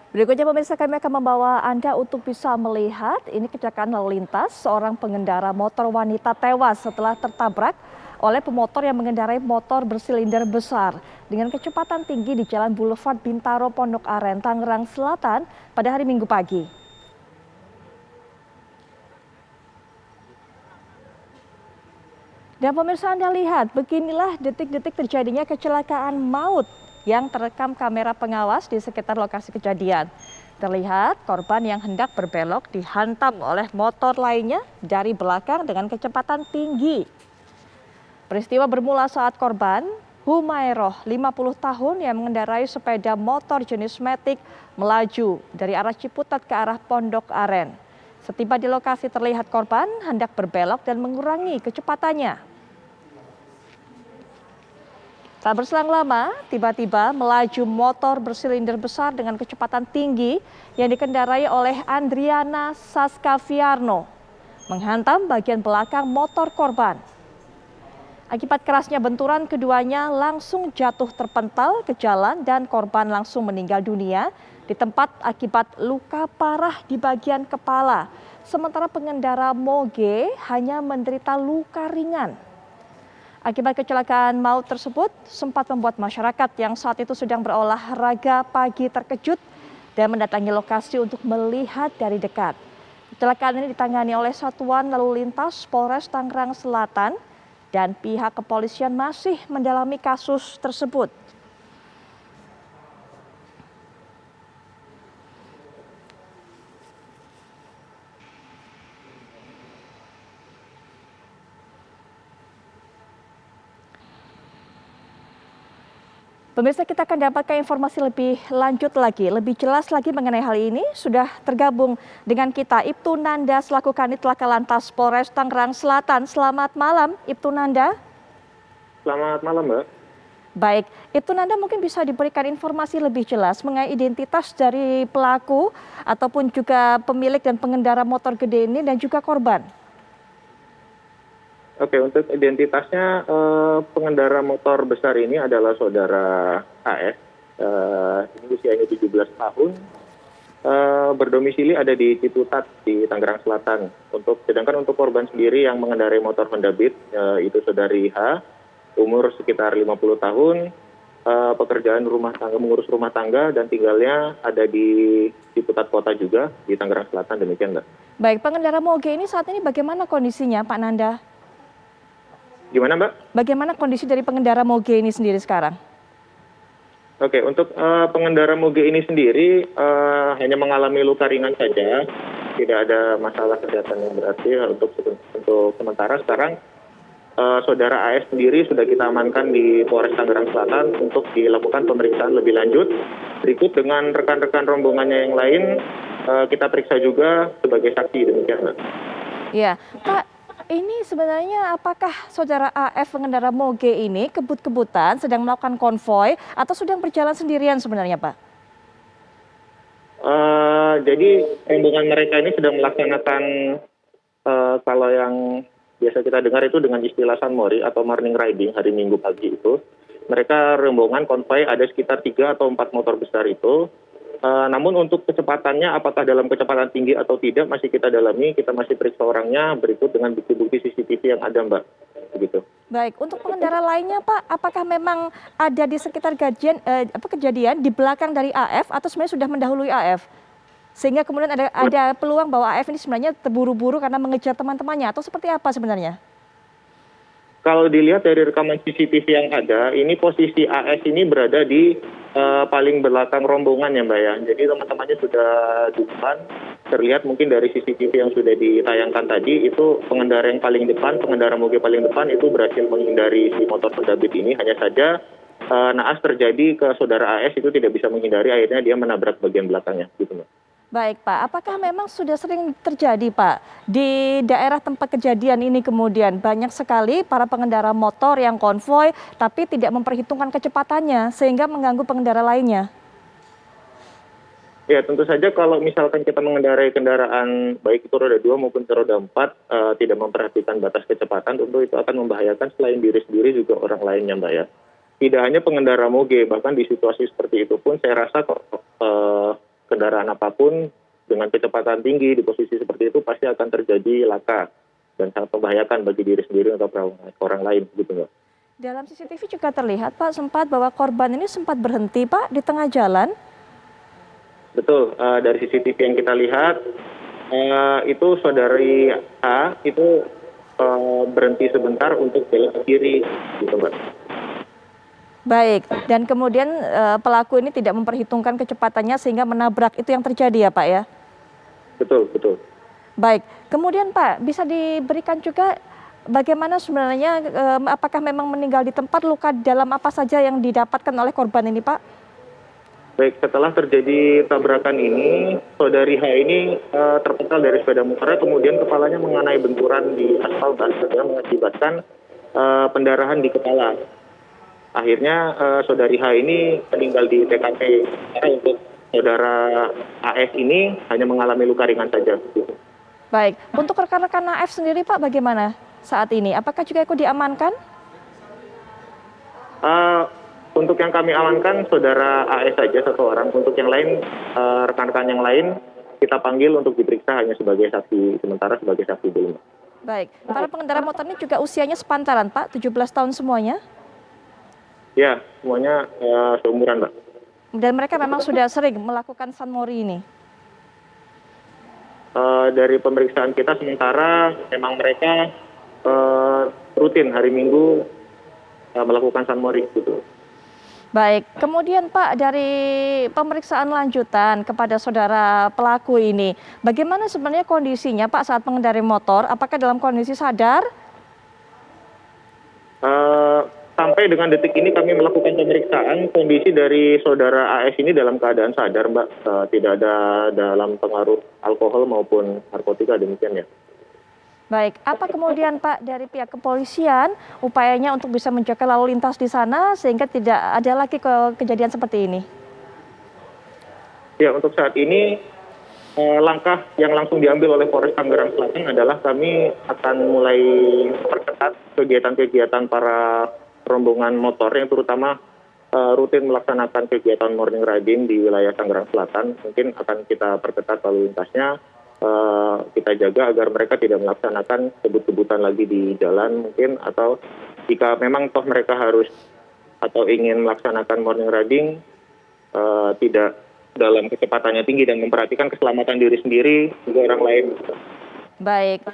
Berikutnya pemirsa kami akan membawa Anda untuk bisa melihat ini kecelakaan lalu lintas seorang pengendara motor wanita tewas setelah tertabrak oleh pemotor yang mengendarai motor bersilinder besar dengan kecepatan tinggi di Jalan Boulevard Bintaro Pondok Aren, Tangerang Selatan pada hari Minggu pagi. Dan pemirsa Anda lihat, beginilah detik-detik terjadinya kecelakaan maut yang terekam kamera pengawas di sekitar lokasi kejadian. Terlihat korban yang hendak berbelok dihantam oleh motor lainnya dari belakang dengan kecepatan tinggi. Peristiwa bermula saat korban, Humairoh, 50 tahun yang mengendarai sepeda motor jenis Matic melaju dari arah Ciputat ke arah Pondok Aren. Setiba di lokasi terlihat korban hendak berbelok dan mengurangi kecepatannya. Tak berselang lama, tiba-tiba melaju motor bersilinder besar dengan kecepatan tinggi yang dikendarai oleh Andriana Saskaviarno, menghantam bagian belakang motor korban. Akibat kerasnya benturan, keduanya langsung jatuh terpental ke jalan dan korban langsung meninggal dunia di tempat akibat luka parah di bagian kepala. Sementara pengendara moge hanya menderita luka ringan. Akibat kecelakaan maut tersebut sempat membuat masyarakat yang saat itu sedang berolahraga pagi terkejut dan mendatangi lokasi untuk melihat dari dekat. Kecelakaan ini ditangani oleh Satuan Lalu Lintas Polres Tangerang Selatan dan pihak kepolisian masih mendalami kasus tersebut. Pemirsa, kita akan dapatkan informasi lebih lanjut lagi, lebih jelas lagi mengenai hal ini. Sudah tergabung dengan kita Ibtu Nanda selaku Kanit Laka Lantas Polres Tangerang Selatan. Selamat malam, Ibtu Nanda. Selamat malam, Mbak. Baik, Ibtu Nanda mungkin bisa diberikan informasi lebih jelas mengenai identitas dari pelaku ataupun juga pemilik dan pengendara motor gede ini dan juga korban. Oke, untuk identitasnya pengendara motor besar ini adalah saudara AS, ini usianya 17 tahun, berdomisili ada di Ciputat di Tangerang Selatan. Sedangkan untuk korban sendiri yang mengendarai motor Honda Beat itu saudari H, umur sekitar 50 tahun, pekerjaan rumah tangga, mengurus rumah tangga dan tinggalnya ada di Ciputat Kota juga di Tangerang Selatan, demikian, Mbak. Baik, pengendara moge ini saat ini bagaimana kondisinya, Pak Nanda? Gimana, Mbak? Bagaimana kondisi dari pengendara moge ini sendiri sekarang? Oke, untuk pengendara moge ini sendiri hanya mengalami luka ringan saja, tidak ada masalah kesehatan yang berarti. Untuk sementara sekarang saudara AS sendiri sudah kita amankan di Polres Tangerang Selatan untuk dilakukan pemeriksaan lebih lanjut. Berikut dengan rekan-rekan rombongannya yang lain kita periksa juga sebagai saksi, demikian, Mbak. Iya, Pak. Ini sebenarnya apakah saudara AF pengendara moge ini kebut-kebutan sedang melakukan konvoy atau sedang berjalan sendirian sebenarnya, Pak? Jadi rombongan mereka ini sedang melaksanakan kalau yang biasa kita dengar itu dengan istilah sunmori atau morning riding hari Minggu pagi itu. Mereka rombongan konvoy ada sekitar 3 atau 4 motor besar itu. Namun untuk kecepatannya apakah dalam kecepatan tinggi atau tidak masih kita dalami, kita masih periksa orangnya berikut dengan bukti-bukti CCTV yang ada, Mbak. Begitu. Baik, untuk pengendara lainnya, Pak, apakah memang ada di sekitar kejadian di belakang dari AF atau sebenarnya sudah mendahului AF? Sehingga kemudian ada peluang bahwa AF ini sebenarnya terburu-buru karena mengejar teman-temannya atau seperti apa sebenarnya? Kalau dilihat dari rekaman CCTV yang ada, ini posisi AS ini berada di paling belakang rombongan ya, Mbak ya. Jadi teman-temannya sudah di depan. Terlihat mungkin dari CCTV yang sudah ditayangkan tadi, itu pengendara yang paling depan, pengendara moge paling depan itu berhasil menghindari si motor Honda Beat ini. Hanya saja naas terjadi ke saudara AS itu tidak bisa menghindari, akhirnya dia menabrak bagian belakangnya. Gitu, Mbak. Baik, Pak. Apakah memang sudah sering terjadi, Pak, di daerah tempat kejadian ini kemudian banyak sekali para pengendara motor yang konvoy tapi tidak memperhitungkan kecepatannya sehingga mengganggu pengendara lainnya? Ya, tentu saja kalau misalkan kita mengendarai kendaraan baik itu roda 2 maupun roda 4 tidak memperhatikan batas kecepatan, tentu itu akan membahayakan selain diri sendiri juga orang lainnya, Mbak ya. Tidak hanya pengendara moge, bahkan di situasi seperti itu pun saya rasa kendaraan apapun dengan kecepatan tinggi di posisi seperti itu pasti akan terjadi laka dan sangat membahayakan bagi diri sendiri atau orang lain gitu Mbak. Dalam CCTV juga terlihat Pak sempat bahwa korban ini sempat berhenti Pak di tengah jalan. Betul, dari CCTV yang kita lihat itu saudari A itu berhenti sebentar untuk belok ke kiri gitu Mbak. Baik, dan kemudian pelaku ini tidak memperhitungkan kecepatannya sehingga menabrak, itu yang terjadi ya Pak ya? Betul, betul. Baik, kemudian Pak bisa diberikan juga bagaimana sebenarnya apakah memang meninggal di tempat, luka dalam apa saja yang didapatkan oleh korban ini Pak? Baik, setelah terjadi tabrakan ini, saudari H ini terpental dari sepeda motornya, kemudian kepalanya mengenai benturan di aspal dan mengakibatkan pendarahan di kepala. Akhirnya saudari H ini meninggal di TKP. Karena untuk saudara AS ini hanya mengalami luka ringan saja. Baik, untuk rekan-rekan AF sendiri Pak bagaimana saat ini? Apakah juga ikut diamankan? Untuk yang kami amankan saudara AS saja satu orang. Untuk yang lain, rekan-rekan yang lain kita panggil untuk diperiksa hanya sebagai saksi sementara, sebagai saksi dulu. Baik, para pengendara motor ini juga usianya sepantaran Pak, 17 tahun semuanya? Ya, semuanya seumuran Mbak. Dan mereka memang sudah sering melakukan San Mori ini? Dari pemeriksaan kita sementara memang mereka rutin hari Minggu melakukan San Mori gitu. Baik, kemudian Pak dari pemeriksaan lanjutan kepada saudara pelaku ini, bagaimana sebenarnya kondisinya Pak saat mengendarai motor? Apakah dalam kondisi sadar? Sampai dengan detik ini kami melakukan pemeriksaan, kondisi dari saudara AS ini dalam keadaan sadar Mbak, tidak ada dalam pengaruh alkohol maupun narkotika, demikian ya. Baik, apa kemudian Pak dari pihak kepolisian upayanya untuk bisa menjaga lalu lintas di sana sehingga tidak ada lagi kejadian seperti ini? Ya, untuk saat ini langkah yang langsung diambil oleh Polres Tangerang Selatan adalah kami akan mulai memperketat kegiatan-kegiatan para rombongan motor yang terutama rutin melaksanakan kegiatan morning riding di wilayah Tangerang Selatan. Mungkin akan kita perketat lalu lintasnya. Kita jaga agar mereka tidak melaksanakan kebut-kebutan lagi di jalan mungkin, atau jika memang toh mereka harus atau ingin melaksanakan morning riding tidak dalam kecepatannya tinggi dan memperhatikan keselamatan diri sendiri juga orang lain. Baik,